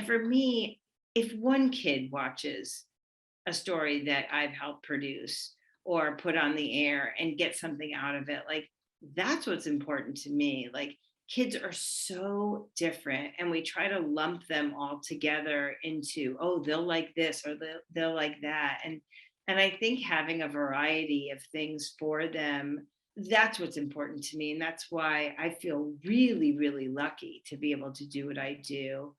And for me, if one kid watches a story that I've helped produce or put on the air and get something out of it, like that's what's important to me. Like kids are so different and we try to lump them all together into, oh, they'll like this or they'll like that. And I think having a variety of things for them, that's what's important to me. And that's why I feel really, really lucky to be able to do what I do.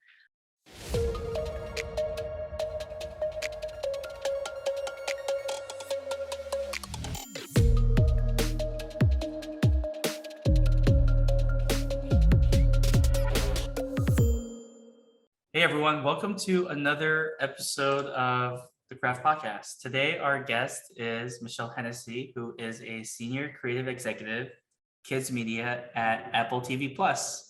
Hey everyone, welcome to another episode of the Craft Podcast. Today, our guest is Michele Hennessy, who is a senior creative executive, kids media at Apple TV Plus.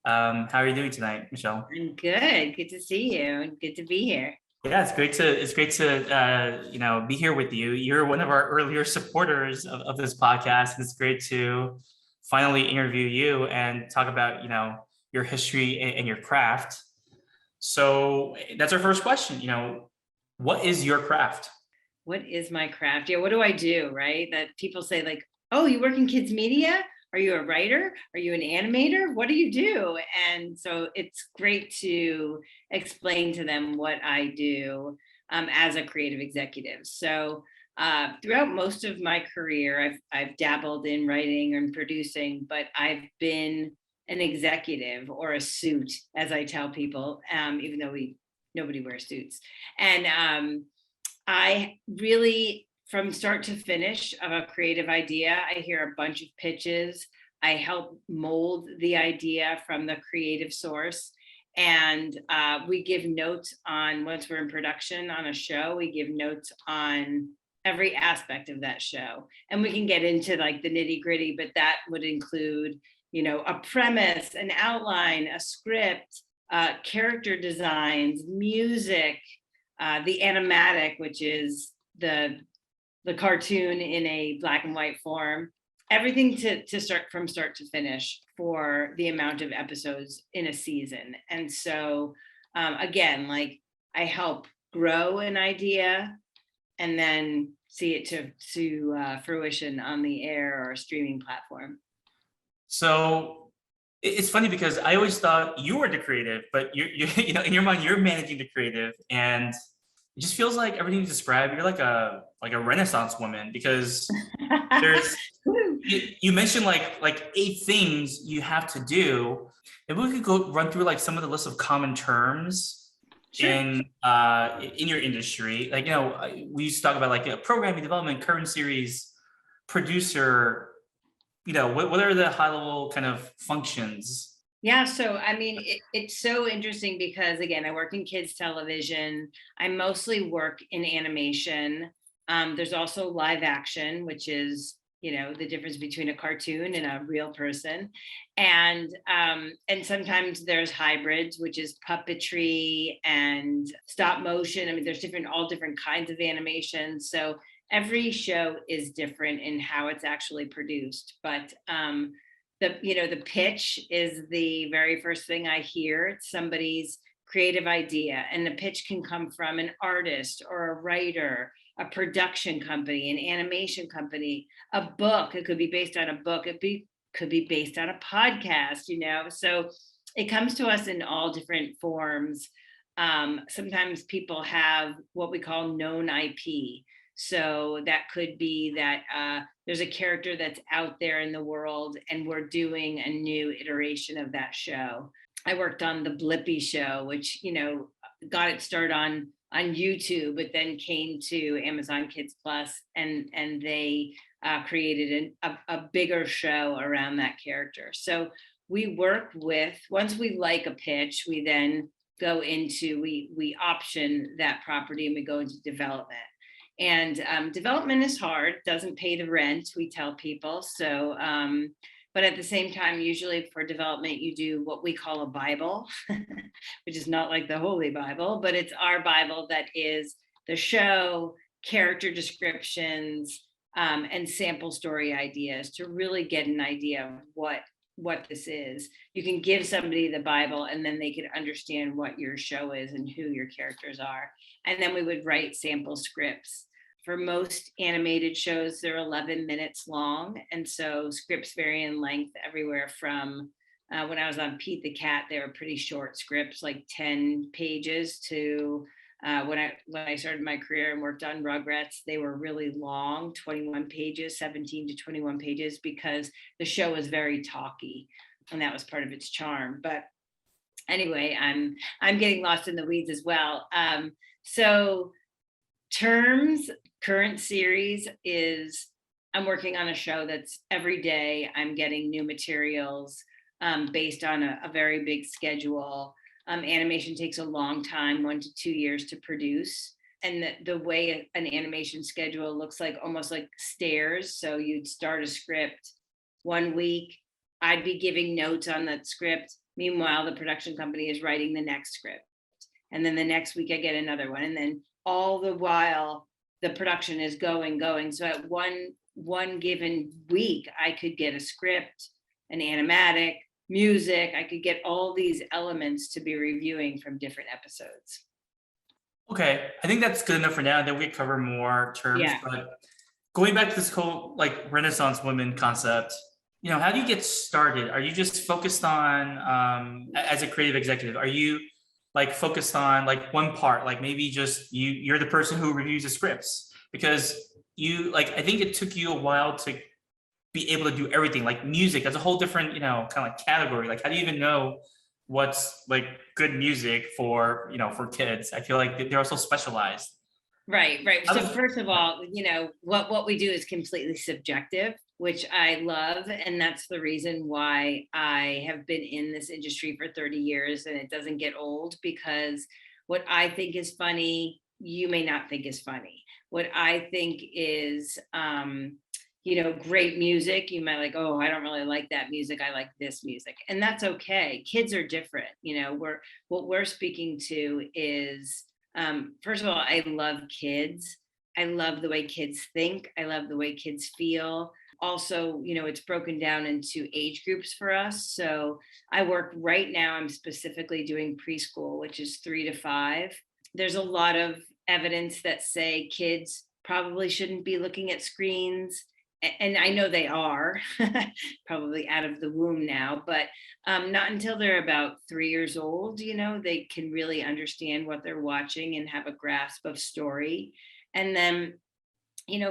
How are you doing tonight, Michele? I'm good. Good to see you and good to be here. Yeah, it's great to be here with you. You're one of our earlier supporters of this podcast, and it's great to finally interview you and talk about your history and your craft. So that's our first question. What is your craft? What is my craft? Yeah, what do I do? Right? That people say, like, oh, you work in kids media? Are you a writer? Are you an animator? What do you do? And so it's great to explain to them what I do as a creative executive. So throughout most of my career, I've dabbled in writing and producing, but I've been an executive or a suit, as I tell people, even though nobody wears suits. And I really, from start to finish of a creative idea, I hear a bunch of pitches. I help mold the idea from the creative source. And we give notes on, once we're in production on a show, we give notes on every aspect of that show. And we can get into like the nitty gritty, but that would include, a premise, an outline, a script, character designs, music, the animatic, which is the cartoon in a black and white form, everything to start from start to finish for the amount of episodes in a season. And so again, like I help grow an idea and then see it to fruition on the air or a streaming platform. So it's funny because I always thought you were the creative, but you in your mind you're managing the creative, and it just feels like everything you describe, you're like a Renaissance woman because there's you mentioned like 8 things you have to do. Maybe we could go run through like some of the list of common terms Sure. in your industry. Like we used to talk about like programming development, current series, producer. What are the high level kind of functions? Yeah, so I mean, it's so interesting because again, I work in kids television. I mostly work in animation. There's also live action, which is the difference between a cartoon and a real person, and sometimes there's hybrids, which is puppetry and stop motion. I mean, there's all different kinds of animation. So every show is different in how it's actually produced, but the pitch is the very first thing I hear. It's somebody's creative idea, and the pitch can come from an artist or a writer, a production company, an animation company, a book. It could be based on a book. Could be based on a podcast. So it comes to us in all different forms. Sometimes people have what we call known IP. So that could be that there's a character that's out there in the world and we're doing a new iteration of that show. I worked on the Blippi show, which, got it started on YouTube, but then came to Amazon Kids Plus and they created a bigger show around that character. So we work with, once we like a pitch, we then go into, we option that property and we go into development. And development is hard, doesn't pay the rent, we tell people. So, but at the same time, usually for development, you do what we call a Bible, which is not like the Holy Bible, but it's our Bible that is the show, character descriptions, and sample story ideas to really get an idea of what what this is. You can give somebody the Bible and then they can understand what your show is and who your characters are. And then we would write sample scripts. For most animated shows, they're 11 minutes long. And so scripts vary in length everywhere from when I was on Pete the Cat, they were pretty short scripts, like 10 pages, to when I started my career and worked on Rugrats, they were really long, 21 pages, 17 to 21 pages, because the show was very talky, and that was part of its charm. But anyway, I'm getting lost in the weeds as well. So terms, current series is I'm working on a show that's every day I'm getting new materials based on a very big schedule. Animation takes a long time, 1 to 2 years to produce. And the way an animation schedule looks like almost like stairs. So you'd start a script one week, I'd be giving notes on that script. Meanwhile, the production company is writing the next script. And then the next week I get another one. And then all the while the production is going. So at one given week, I could get a script, an animatic, music. I could get all these elements to be reviewing from different episodes. Okay, I think that's good enough for now. Then we cover more terms. Yeah. But going back to this whole like Renaissance women concept, how do you get started? Are you just focused on as a creative executive? Are you like focused on like one part, like maybe just you're the person who reviews the scripts? Because I think it took you a while to be able to do everything. Like music, that's a whole different kind of like category. Like how do you even know what's like good music for for kids? I feel like they're also specialized. Right. So first of all, what we do is completely subjective, which I love. And that's the reason why I have been in this industry for 30 years and it doesn't get old, because what I think is funny, you may not think is funny. What I think is great music, you might like, oh, I don't really like that music, I like this music. And that's okay. Kids are different. What we're speaking to is first of all, I love kids. I love the way kids think. I love the way kids feel. Also, it's broken down into age groups for us. So I work right now, I'm specifically doing preschool, which is 3 to 5. There's a lot of evidence that say kids probably shouldn't be looking at screens. And I know they are probably out of the womb now, but not until they're about 3 years old, they can really understand what they're watching and have a grasp of story. And then,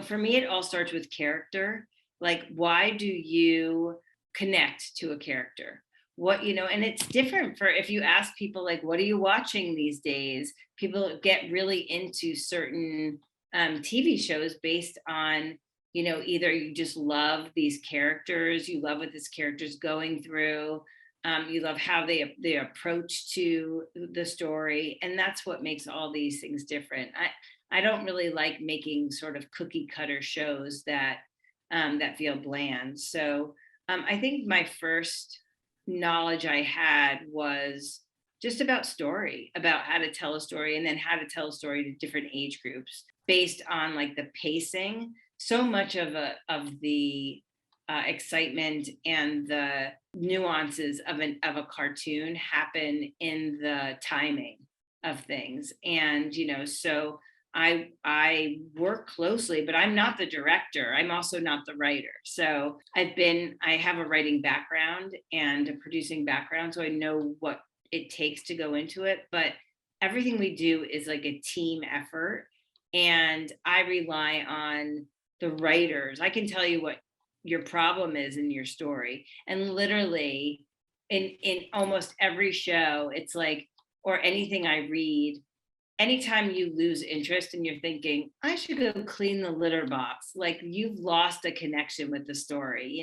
for me, it all starts with character. Like, why do you connect to a character? And it's different for if you ask people, like, what are you watching these days? People get really into certain TV shows based on, either you just love these characters, you love what this character's going through, you love how they approach to the story, and that's what makes all these things different. I don't really like making sort of cookie cutter shows that feel bland. So I think my first knowledge I had was just about story, about how to tell a story, and then how to tell a story to different age groups based on like the pacing. So much of the excitement and the nuances of a cartoon happen in the timing of things. And so I work closely, but I'm not the director, I'm also not the writer. So I have a writing background and a producing background, so I know what it takes to go into it, but everything we do is like a team effort, and I rely on the writers. I can tell you what your problem is in your story, and literally in almost every show, it's like, or anything I read, anytime you lose interest and you're thinking, I should go clean the litter box, like you've lost a connection with the story.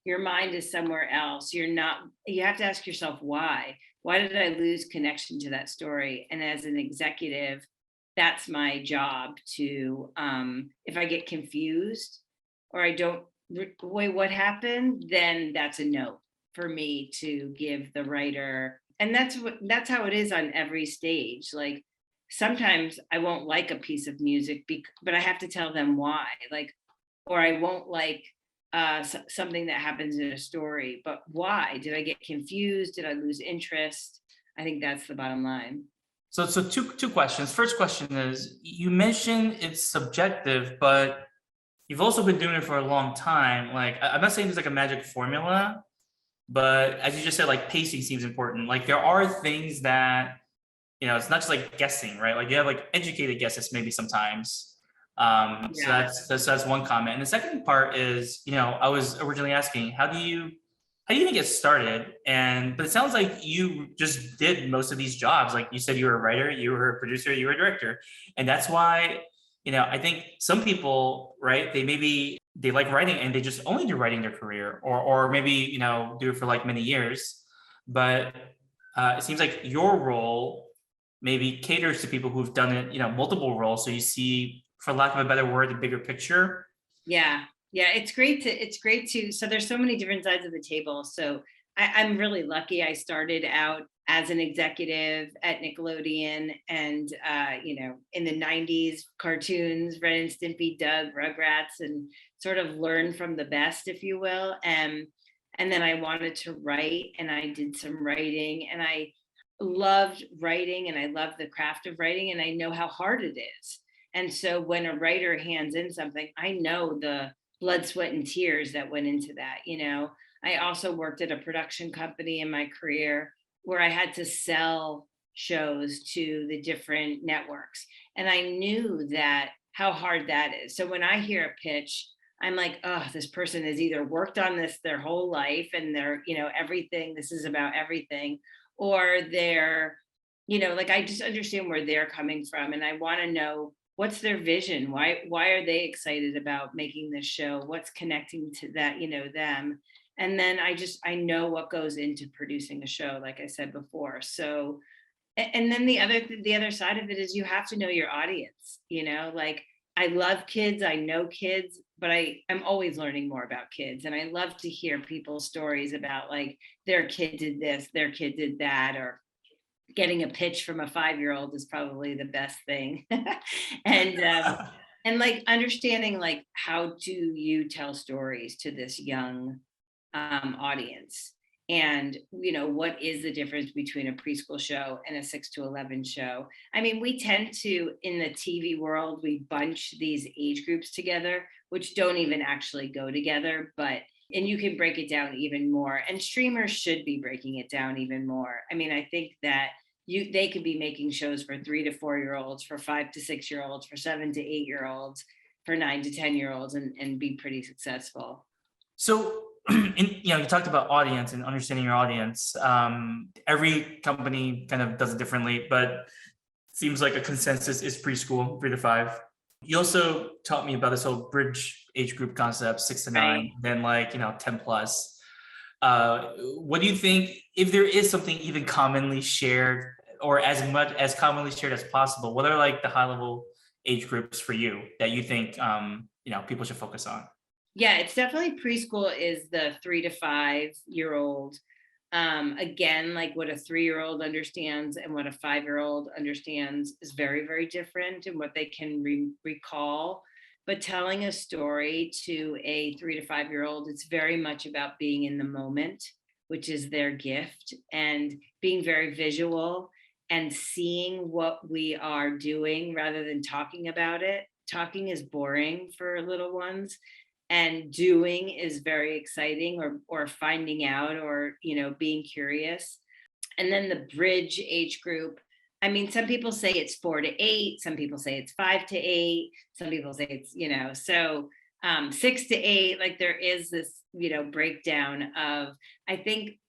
Your mind is somewhere else. You have to ask yourself, why did I lose connection to that story? And as an executive, that's my job to, if I get confused or I don't, wait, what happened? Then that's a note for me to give the writer. And that's how it is on every stage. Like, sometimes I won't like a piece of music, but I have to tell them why. Like, or I won't like something that happens in a story, but why? Did I get confused? Did I lose interest? I think that's the bottom line. So two questions. First question is, you mentioned it's subjective, but you've also been doing it for a long time. Like, I'm not saying there's like a magic formula, but as you just said, like pacing seems important. Like there are things that, it's not just like guessing, right? Like you have like educated guesses maybe sometimes. So Yeah. that's one comment. And the second part is, I was originally asking, how do you even get started? But it sounds like you just did most of these jobs. Like you said, you were a writer, you were a producer, you were a director, and that's why, I think some people, right? They like writing and they just only do writing their career, or maybe do it for like many years. But it seems like your role maybe caters to people who've done it, multiple roles. So you see, for lack of a better word, the bigger picture. Yeah. Yeah. It's great to, so there's so many different sides of the table. So I'm really lucky. I started out as an executive at Nickelodeon and, in the 90s, cartoons, Ren and Stimpy, Doug, Rugrats, and sort of learn from the best, if you will. And then I wanted to write and I did some writing and I loved writing and I love the craft of writing and I know how hard it is. And so when a writer hands in something, I know the blood, sweat, and tears that went into that. I also worked at a production company in my career where I had to sell shows to the different networks. And I knew that how hard that is. So when I hear a pitch, I'm like, oh, this person has either worked on this their whole life and everything, this is about everything, or like I just understand where they're coming from. And I want to know what's their vision. Why are they excited about making this show? What's connecting to that, them? And then I know what goes into producing a show, like I said before. So and then the other side of it is you have to know your audience, like I love kids, I know kids, but I'm always learning more about kids and I love to hear people's stories about like their kid did this, their kid did that, or getting a pitch from a 5-year-old is probably the best thing. and and like understanding like how do you tell stories to this young audience, and what is the difference between a preschool show and a 6 to 11 show. I mean, we tend to, in the TV world, we bunch these age groups together which don't even actually go together, but and you can break it down even more, and streamers should be breaking it down even more. I mean, I think that they could be making shows for 3 to 4-year-olds, for 5 to 6-year-olds, for 7 to 8-year-olds, for 9 to 10-year-olds, and be pretty successful. So, you talked about audience and understanding your audience. Every company kind of does it differently, but it seems like a consensus is preschool, 3 to 5. You also taught me about this whole bridge age group concept, 6 to 9, Right. then like 10 plus. What do you think, if there is something even commonly shared, or as much as commonly shared as possible? What are like the high level age groups for you that you think people should focus on? Yeah, it's definitely preschool is the 3 to 5-year-old. Again, like what a 3-year-old understands and what a 5-year-old understands is very, very different in what they can recall. But telling a story to a 3 to 5-year-old, it's very much about being in the moment, which is their gift, and being very visual and seeing what we are doing rather than talking about it. Talking is boring for little ones and doing is very exciting, or finding out, or being curious. And then the bridge age group, I mean, some people say it's 4 to 8, some people say it's 5 to 8, some people say it's 6 to 8. Like there is this breakdown of, I think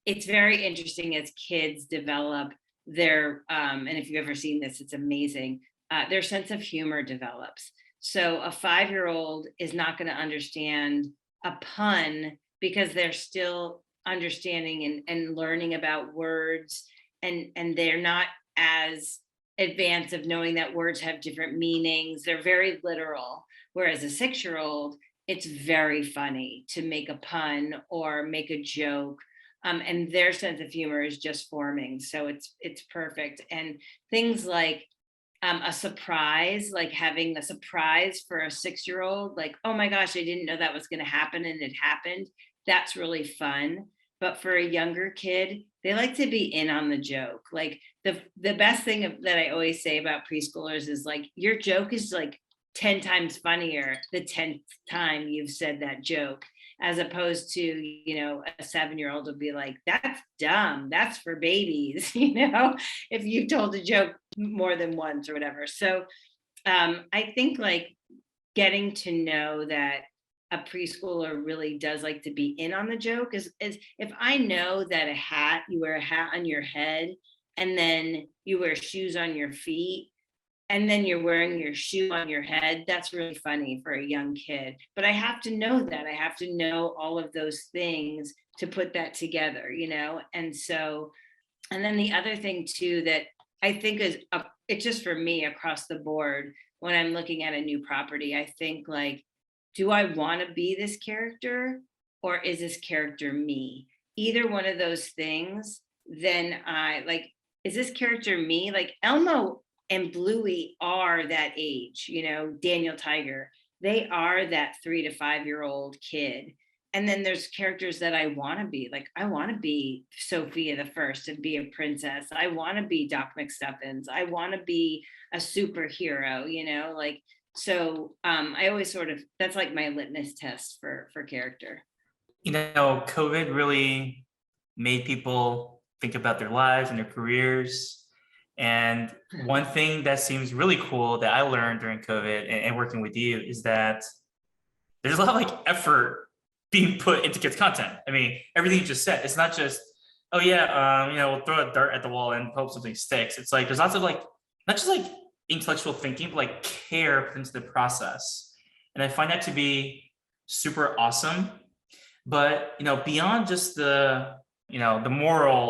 it's very interesting as kids develop their and if you've ever seen this, it's amazing. Their sense of humor develops. So a 5-year-old is not going to understand a pun because they're still understanding and learning about words, and they're not as advanced of knowing that words have different meanings. They're very literal. Whereas a 6-year-old, it's very funny to make a pun or make a joke. And their sense of humor is just forming. So it's perfect. And things like a surprise, like having a surprise for a 6-year-old, like, oh my gosh, I didn't know that was going to happen and it happened. That's really fun. But for a younger kid, they like to be in on the joke. Like the best thing that I always say about preschoolers is like your joke is like 10 times funnier the 10th time you've said that joke, as opposed to, a 7-year-old will be like, that's dumb, that's for babies, if you've told a joke more than once or whatever. So I think like getting to know that a preschooler really does like to be in on the joke is if I know that you wear a hat on your head and then you wear shoes on your feet and then you're wearing your shoe on your head, that's really funny for a young kid. But I have to know that. I have to know all of those things to put that together, And so, and then the other thing too that I think it's just for me across the board when I'm looking at a new property, I think like, do I want to be this character or is this character me? Either one of those things, then I like, is this character me? Like Elmo and Bluey are that age, Daniel Tiger, they are that 3 to 5 year old kid. And then there's characters that I want to be. Like I want to be Sophia the First and be a princess. I want to be Doc McStuffins. I want to be a superhero, like so I always sort of that's like my litmus test for character. COVID really made people think about their lives and their careers. And one thing that seems really cool that I learned during COVID and working with you is that there's a lot of like effort being put into kids' content. I mean, everything you just said, it's not just, oh yeah, we'll throw a dart at the wall and hope something sticks. It's like there's lots of like, not just like intellectual thinking, but like care put into the process. And I find that to be super awesome. But beyond just the moral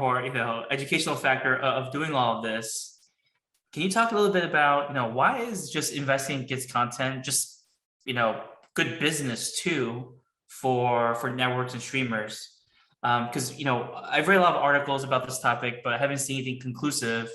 or educational factor of doing all of this, can you talk a little bit about why is just investing in kids content just good business too for networks and streamers? Because I've read a lot of articles about this topic, but I haven't seen anything conclusive.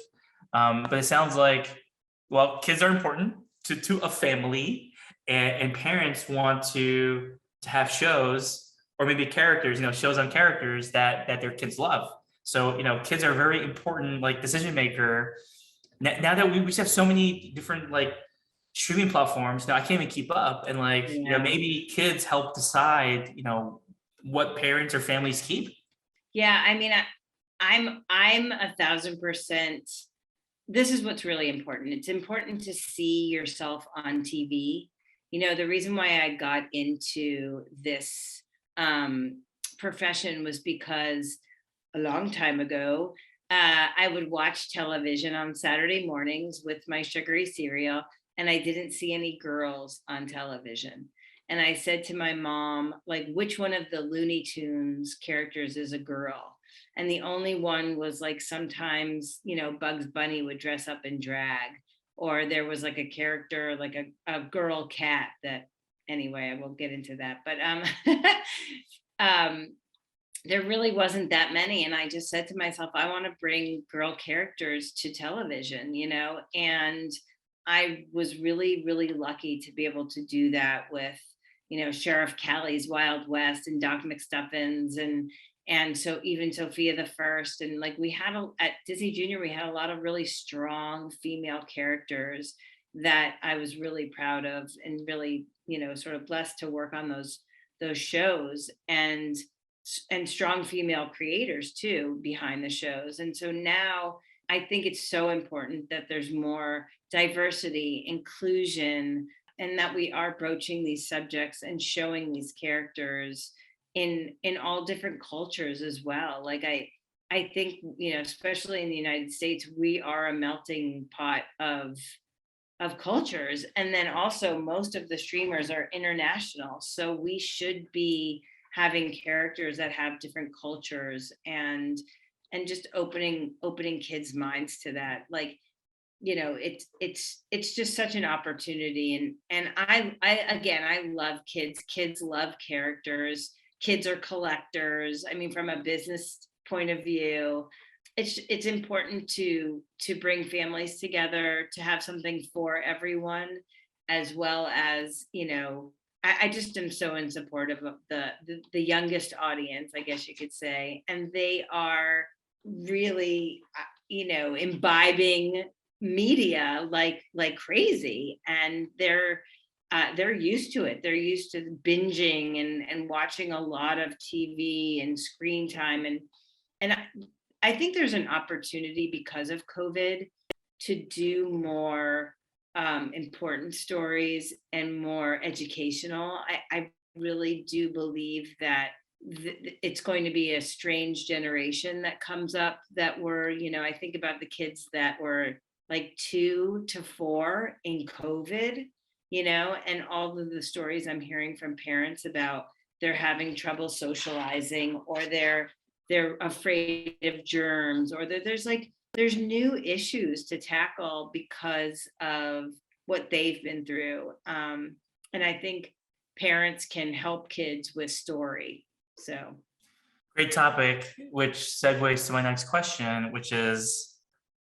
But it sounds like, well, kids are important to a family, and parents want to have shows or maybe characters, shows on characters that their kids love. So kids are a very important like decision maker. Now that we just have so many different like streaming platforms, now I can't even keep up. And like Yeah. maybe kids help decide what parents or families keep. Yeah, I mean, I'm 1,000%. This is what's really important. It's important to see yourself on TV. The reason why I got into this profession was because a long time ago, I would watch television on Saturday mornings with my sugary cereal, and I didn't see any girls on television. And I said to my mom, like, which one of the Looney Tunes characters is a girl? And the only one was like sometimes, Bugs Bunny would dress up in drag, or there was like a character, like a girl cat that, anyway, I won't get into that. But there really wasn't that many. And I just said to myself, I want to bring girl characters to television, and I was really, really lucky to be able to do that with, Sheriff Callie's Wild West and Doc McStuffins and so even Sophia the First. And like we had at Disney Junior, we had a lot of really strong female characters that I was really proud of and really, sort of blessed to work on those shows and strong female creators too behind the shows. And so now I think it's so important that there's more diversity, inclusion, and that we are broaching these subjects and showing these characters in all different cultures as well. Like I think, especially in the United States, we are a melting pot of cultures. And then also most of the streamers are international. So we should be having characters that have different cultures and just opening kids' minds to that. Like, it's just such an opportunity. And I again, I love kids love characters. Kids are collectors. I mean, from a business point of view, it's important to bring families together, to have something for everyone, as well as, I just am so in support of the youngest audience, I guess you could say, and they are really, imbibing media like crazy, and they're used to it. They're used to binging and watching a lot of TV and screen time, and I think there's an opportunity because of COVID to do more important stories and more educational. I really do believe that it's going to be a strange generation that comes up that were, I think about the kids that were like 2 to 4 in COVID, and all of the stories I'm hearing from parents about they're having trouble socializing, or they're afraid of germs, or that there's new issues to tackle because of what they've been through. And I think parents can help kids with story. So Great topic, which segues to my next question, which is,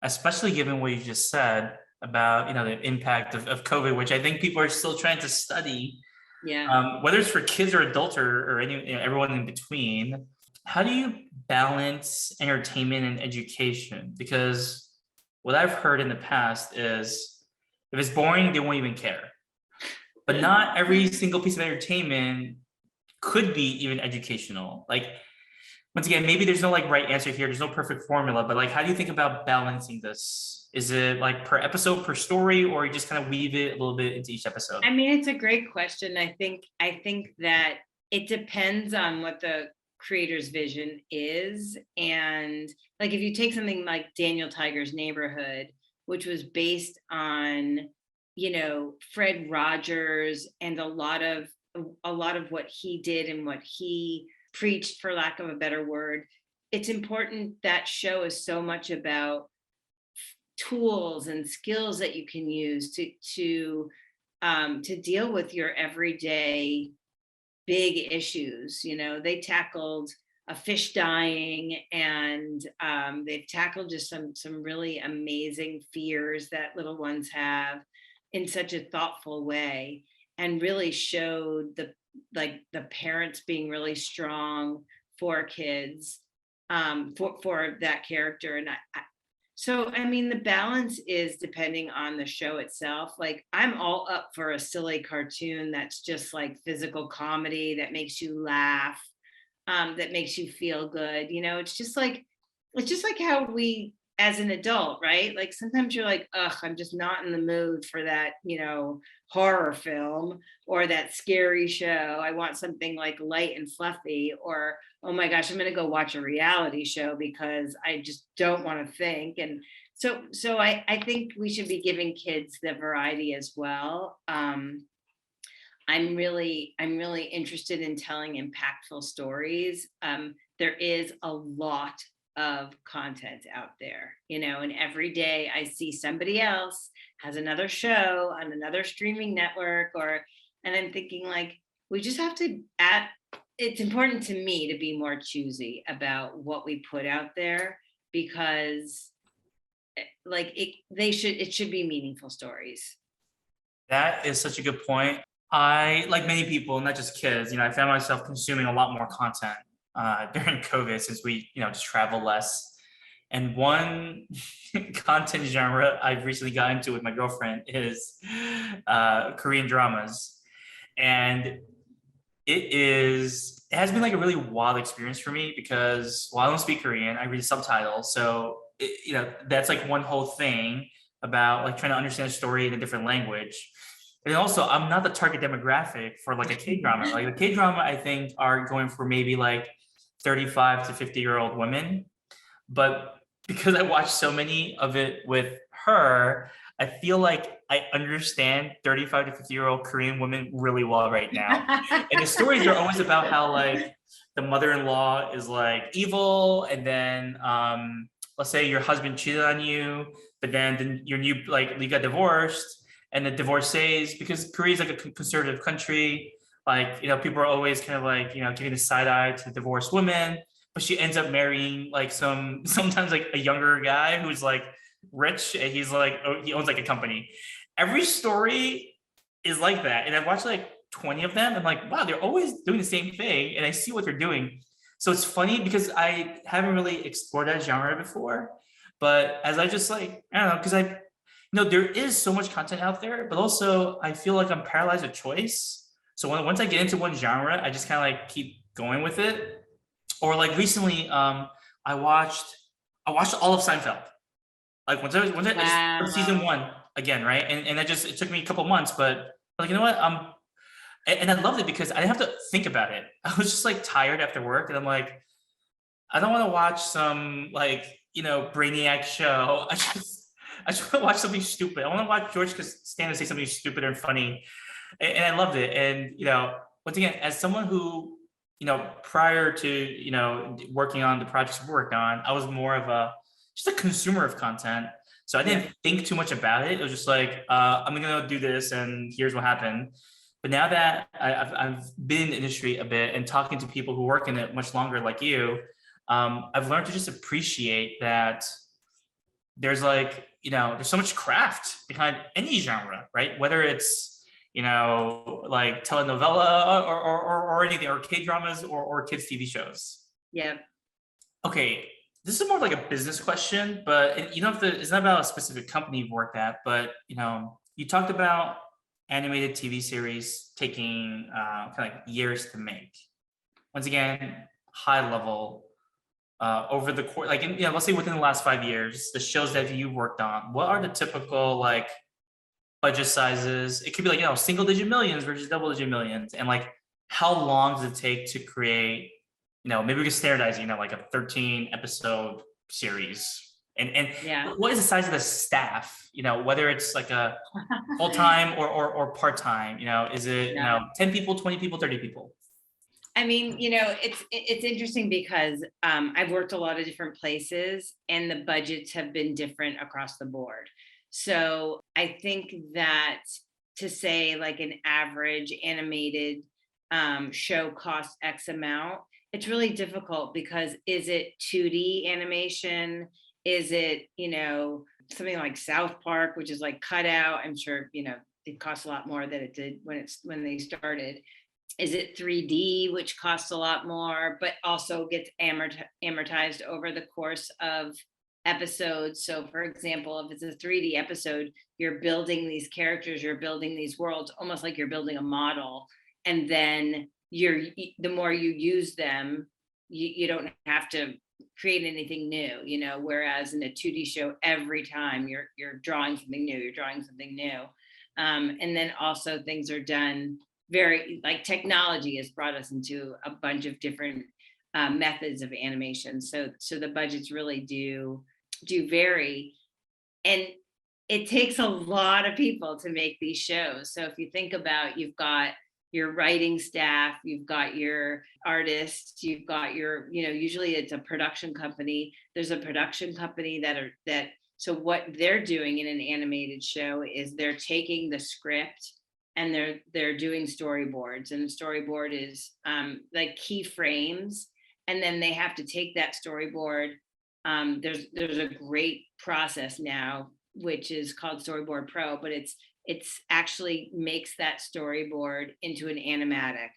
especially given what you just said about, the impact of COVID, which I think people are still trying to study, yeah. whether it's for kids or adults or any, everyone in between. How do you balance entertainment and education? Because what I've heard in the past is if it's boring, they won't even care. But not every single piece of entertainment could be even educational. Like, once again, maybe there's no like right answer here. There's no perfect formula, but like, how do you think about balancing this? Is it like per episode, per story, or you just kind of weave it a little bit into each episode? I mean, it's a great question. I think that it depends on what the creator's vision is. And like if you take something like Daniel Tiger's Neighborhood, which was based on, Fred Rogers and a lot of what he did and what he preached, for lack of a better word. It's important, that show is so much about tools and skills that you can use to deal with your everyday big issues. They tackled a fish dying, and they've tackled just some really amazing fears that little ones have in such a thoughtful way, and really showed the parents being really strong for kids, for that character. And so, I mean, the balance is depending on the show itself. Like, I'm all up for a silly cartoon that's just like physical comedy that makes you laugh, that makes you feel good. It's just like how we, as an adult, right? Like sometimes you're like, ugh, I'm just not in the mood for that, horror film or that scary show. I want something like light and fluffy, or oh my gosh, I'm going to go watch a reality show because I just don't want to think. And so I think we should be giving kids the variety as well. I'm really interested in telling impactful stories. There is a lot of content out there, and every day I see somebody else has another show on another streaming network, and I'm thinking like, we just have to it's important to me to be more choosy about what we put out there, because like it should be meaningful stories. That is such a good point. I, like many people, not just kids, I found myself consuming a lot more content during COVID since we, just travel less. And one content genre I've recently got into with my girlfriend is Korean dramas. And it has been like a really wild experience for me because while I don't speak Korean, I read subtitles. So, that's like one whole thing about like trying to understand a story in a different language. And also, I'm not the target demographic for like a K drama. Like the K drama, I think are going for maybe like 35 to 50-year-old women. But because I watched so many of it with her, I feel like I understand 35 to 50-year-old Korean women really well right now. And the stories are always about how like the mother-in-law is like evil, and then let's say your husband cheated on you, but then your new like you got divorced, and the divorcees, because Korea is like a conservative country, like people are always kind of like giving the side eye to divorced women, but she ends up marrying like sometimes like a younger guy who's like rich, and he's like, oh, he owns like a company. Every story is like that, and I've watched like 20 of them. I'm like, wow, they're always doing the same thing, and I see what they're doing. So it's funny because I haven't really explored that genre before, but as I just like, I don't know, because there is so much content out there, but also I feel like I'm paralyzed with choice. So once I get into one genre, I just kind of like keep going with it. Or like recently, I watched I watched all of Seinfeld. Like I just started season Wow. one again, right? And that just, it took me a couple months, but like, you know what? And I loved it because I didn't have to think about it. I was just like tired after work, and I'm like, I don't want to watch some like, brainiac show. I just want to watch something stupid. I want to watch George Costanza say something stupid and funny, and I loved it. And once again, as someone who, prior to working on the projects we worked on, I was more of a just a consumer of content. So I Yeah. didn't think too much about it. It was just like, I'm gonna do this, and here's what happened. But now that I've been in the industry a bit and talking to people who work in it much longer, like you, I've learned to just appreciate that there's like, there's so much craft behind any genre, right? Whether it's, like telenovela or anything, or K dramas, or kids TV shows. Yeah. Okay, this is more like a business question, but it's not about a specific company you've worked at, but you talked about animated TV series taking kind of like years to make. Once again, high level, over the course, like let's say within the last 5 years, the shows that you worked on, what are the typical like budget sizes? It could be like, single digit millions versus double digit millions, and like how long does it take to create? Maybe we could standardize, like a 13 episode series. And Yeah. what is the size of the staff? Whether it's like a full time or part time. Is it Yeah. 10 people, 20 people, 30 people? I mean, it's interesting because I've worked a lot of different places and the budgets have been different across the board. So I think that to say like an average animated show costs X amount, it's really difficult because is it 2D animation? Is it, something like South Park, which is like cut out? I'm sure, it costs a lot more than it did when they started. Is it 3D, which costs a lot more, but also gets amortized over the course of episodes? So, for example, if it's a 3D episode, you're building these characters, you're building these worlds, almost like you're building a model, and then the more you use them, you don't have to create anything new, whereas in a 2D show, every time you're drawing something new, you're drawing something new. And then also things are done very, like, technology has brought us into a bunch of different methods of animation. So the budgets really do vary, and it takes a lot of people to make these shows. So if you think about, you've got your writing staff, you've got your artists, you've got your, usually it's a production company. There's a production company that so what they're doing in an animated show is they're taking the script and they're doing storyboards, and the storyboard is like key frames, and then they have to take that storyboard. There's a great process now which is called Storyboard Pro, but it's actually makes that storyboard into an animatic.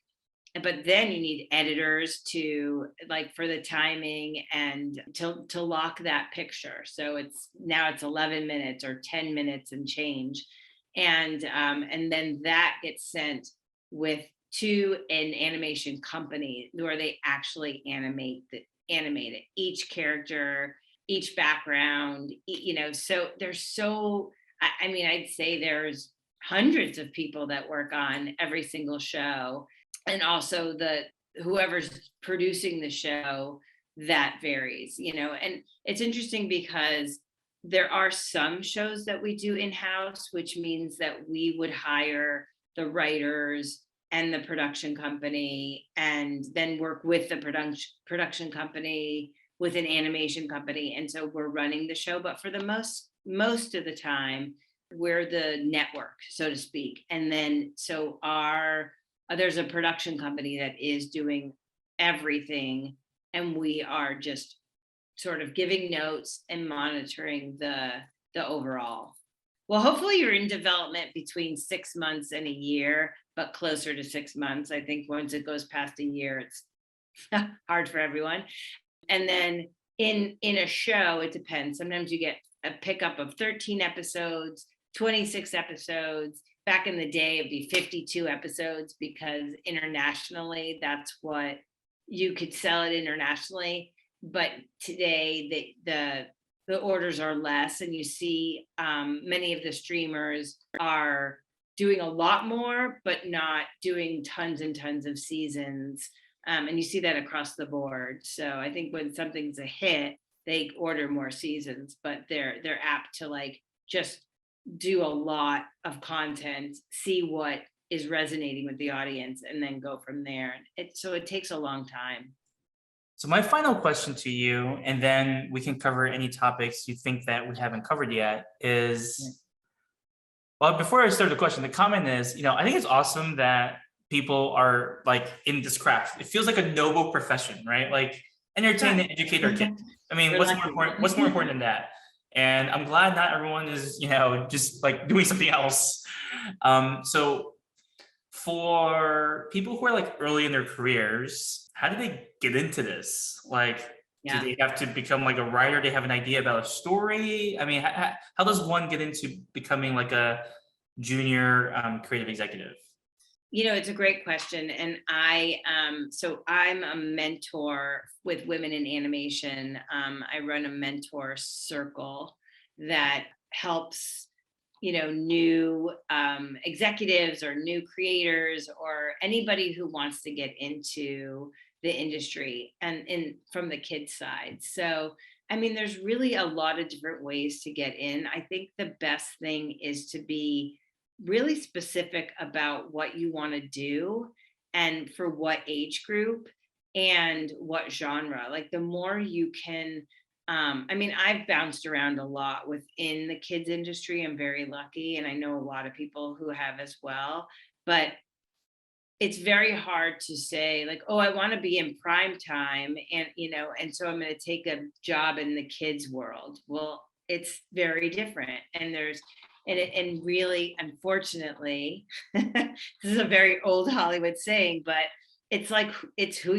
But then you need editors to, like, for the timing and to lock that picture. So it's 11 minutes or 10 minutes and change, and then that gets sent to an animation company where they actually animate it, each character, each background, so there's I mean, I'd say there's hundreds of people that work on every single show, and also whoever's producing the show, that varies, and it's interesting because there are some shows that we do in-house, which means that we would hire the writers and the production company, and then work with the production company, with an animation company, and so we're running the show. But for the most of the time, we're the network, so to speak. And then so there's a production company that is doing everything, and we are just sort of giving notes and monitoring the overall. Well, hopefully you're in development between 6 months and a year, but closer to 6 months. I think once it goes past a year, it's hard for everyone. And then in a show, it depends. Sometimes you get a pickup of 13 episodes, 26 episodes. Back in the day, it'd be 52 episodes because internationally, that's what you could sell it internationally. But today, the orders are less, and you see many of the streamers are doing a lot more, but not doing tons and tons of seasons. And you see that across the board. So I think when something's a hit, they order more seasons, but they're apt to like just do a lot of content, see what is resonating with the audience, and then go from there. So it takes a long time. So my final question to you, and then we can cover any topics you think that we haven't covered yet, is, well, before I start the question, the comment is, I think it's awesome that people are like in this craft. It feels like a noble profession, right? Like entertain and educate our kids. I mean, what's more important? What's more important than that? And I'm glad not everyone is, just like doing something else. So for people who are like early in their careers, how do they get into this? Like, do they have to become like a writer? They have an idea about a story? I mean, how does one get into becoming like a junior creative executive? It's a great question. And so I'm a mentor with women in animation. I run a mentor circle that helps, new executives or new creators or anybody who wants to get into the industry and from the kids side. So, I mean, there's really a lot of different ways to get in. I think the best thing is to be really specific about what you want to do and for what age group and what genre. Like the more you can, I mean, I've bounced around a lot within the kids industry. I'm very lucky, and I know a lot of people who have as well. But it's very hard to say like, oh, I want to be in prime time, and so I'm going to take a job in the kids world. Well, it's very different, and and really, unfortunately, this is a very old Hollywood saying, but it's like it's who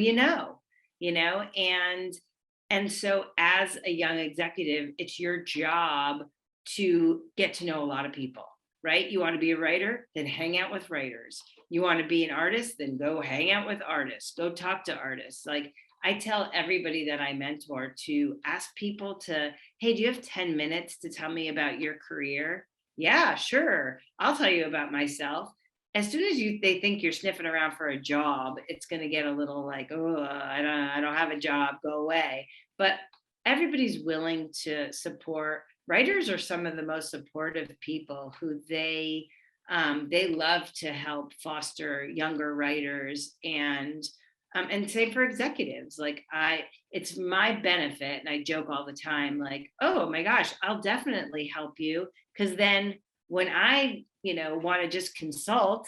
and so as a young executive, it's your job to get to know a lot of people, right? You want to be a writer, then hang out with writers. You want to be an artist, then go hang out with artists, go talk to artists. Like I tell everybody that I mentor to ask people to, hey, do you have 10 minutes to tell me about your career? Yeah, sure. I'll tell you about myself. As soon as they think you're sniffing around for a job, it's going to get a little like, oh, I don't have a job, go away. But everybody's willing to support. Writers are some of the most supportive people who they love to help foster younger writers and same for executives. Like it's my benefit, and I joke all the time, like, oh my gosh, I'll definitely help you, because then when I want to just consult,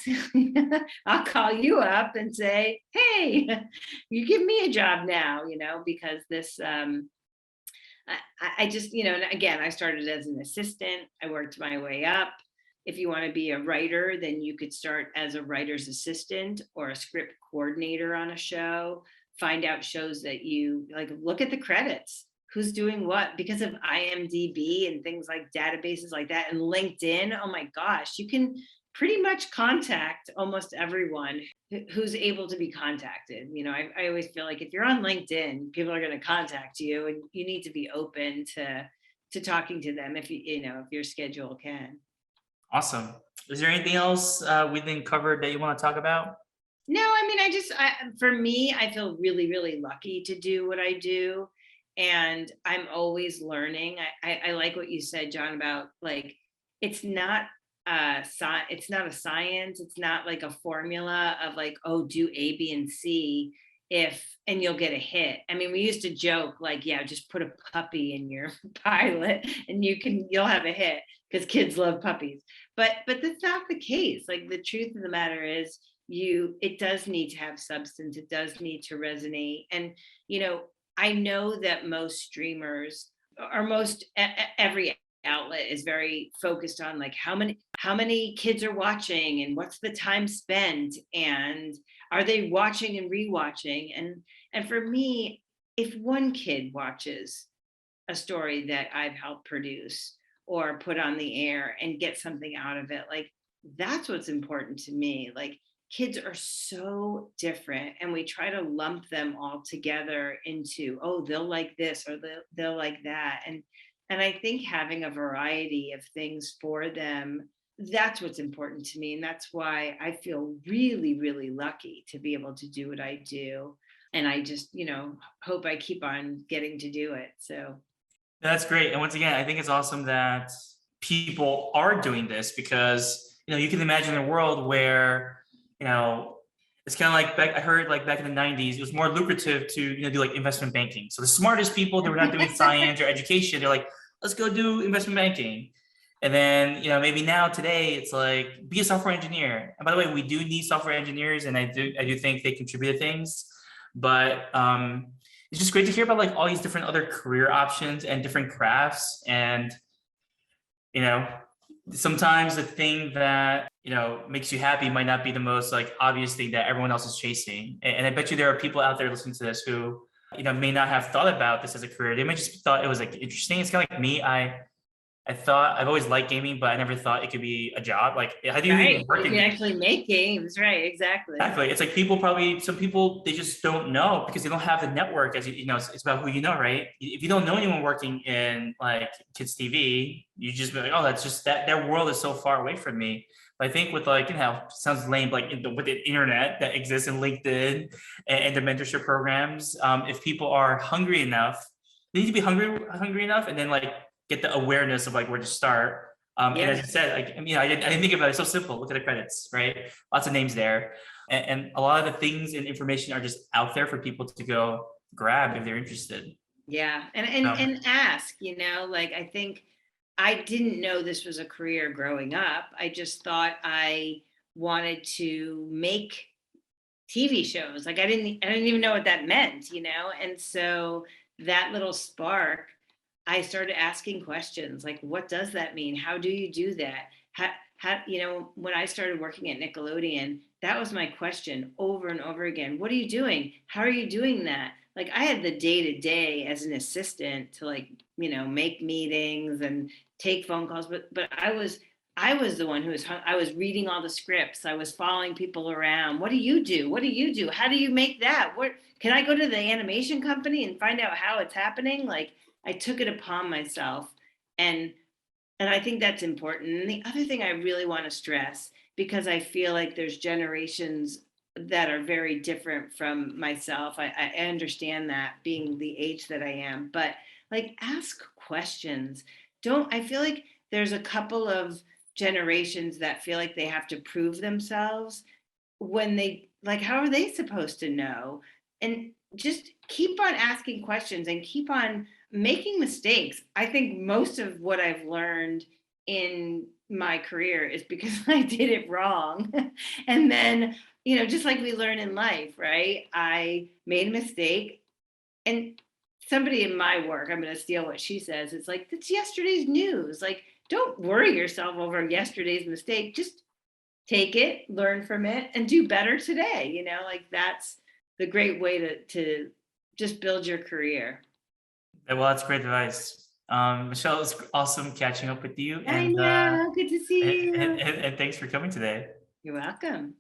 I'll call you up and say, hey, you give me a job now, because this I just, and again, I started as an assistant, I worked my way up. If you want to be a writer, then you could start as a writer's assistant or a script coordinator on a show. Find out shows that you like, look at the credits, who's doing what, because of IMDb and things like databases like that, and LinkedIn. Oh my gosh, you can pretty much contact almost everyone who's able to be contacted. I always feel like if you're on LinkedIn, people are going to contact you, and you need to be open to talking to them if if your schedule can. Awesome. Is there anything else we didn't cover that you want to talk about? No, I mean, for me, I feel really, really lucky to do what I do. And I'm always learning. I like what you said, John, about like, it's not it's not a science. It's not like a formula of like, oh, do A, B, and C and you'll get a hit. I mean, we used to joke like, yeah, just put a puppy in your pilot and you'll have a hit, because kids love puppies. But that's not the case. Like the truth of the matter is it does need to have substance. It does need to resonate. And, I know that most streamers or most every outlet is very focused on like how many kids are watching and what's the time spent and are they watching and rewatching, and for me, if one kid watches a story that I've helped produce or put on the air and get something out of it. Like that's what's important to me. Like kids are so different and we try to lump them all together into, oh, they'll like this or they'll like that. And I think having a variety of things for them, that's what's important to me. And that's why I feel really, really lucky to be able to do what I do. And I just, hope I keep on getting to do it. So That's great. And once again, I think it's awesome that people are doing this because, you can imagine a world where, you know, it's kind of like back, I heard like back in the 90s, it was more lucrative to, do like investment banking. So the smartest people that were not doing science or education, they're like, let's go do investment banking. And then, maybe now today it's like be a software engineer. And by the way, we do need software engineers and I do think they contribute to things. But it's just great to hear about like all these different other career options and different crafts. And you know sometimes the thing that makes you happy might not be the most like obvious thing that everyone else is chasing. And I bet you there are people out there listening to this who may not have thought about this as a career. They might just thought it was like interesting. It's kind of like me. I thought I've always liked gaming, but I never thought it could be a job. Like, how do you even right. work You in can gaming? actually make games. Right. Exactly. Exactly. It's like some people, they just don't know because they don't have the network. As it's about who you know, right? If you don't know anyone working in like kids TV, you just be like, oh, that's just that their world is so far away from me. But I think with like, sounds lame, like with the internet that exists in LinkedIn and the mentorship programs, if people are hungry enough, they need to be hungry enough, and then like get the awareness of like where to start. And as Yeah. I said, like, I didn't think about it. It's so simple. Look at the credits, right? Lots of names there, and a lot of the things and information are just out there for people to go grab if they're interested. Yeah. And ask, like I think I didn't know this was a career growing up. I just thought I wanted to make TV shows. Like I didn't even know what that meant, And so that little spark, I started asking questions like, what does that mean? How do you do that? When I started working at Nickelodeon, that was my question over and over again. What are you doing? How are you doing that? Like I had the day to day as an assistant to like, make meetings and take phone calls, but I was the one who I was reading all the scripts. I was following people around. What do you do? What do you do? How do you make that? What can I go to the animation company and find out how it's happening? Like I took it upon myself, and I think that's important. And the other thing I really want to stress, because I feel like there's generations that are very different from myself. I understand that being the age that I am, but like ask questions. Don't I feel like there's a couple of generations that feel like they have to prove themselves when they like how are they supposed to know? And just keep on asking questions and keep on making mistakes. I think most of what I've learned in my career is because I did it wrong. And then, just like we learn in life, right? I made a mistake, and somebody in my work, I'm going to steal what she says. It's like, it's yesterday's news. Like, don't worry yourself over yesterday's mistake. Just take it, learn from it, and do better today. Like that's the great way to just build your career. Well, that's great advice. Michelle, it's awesome catching up with you, I and know. Good to see and, and, you. and thanks for coming today. You're welcome.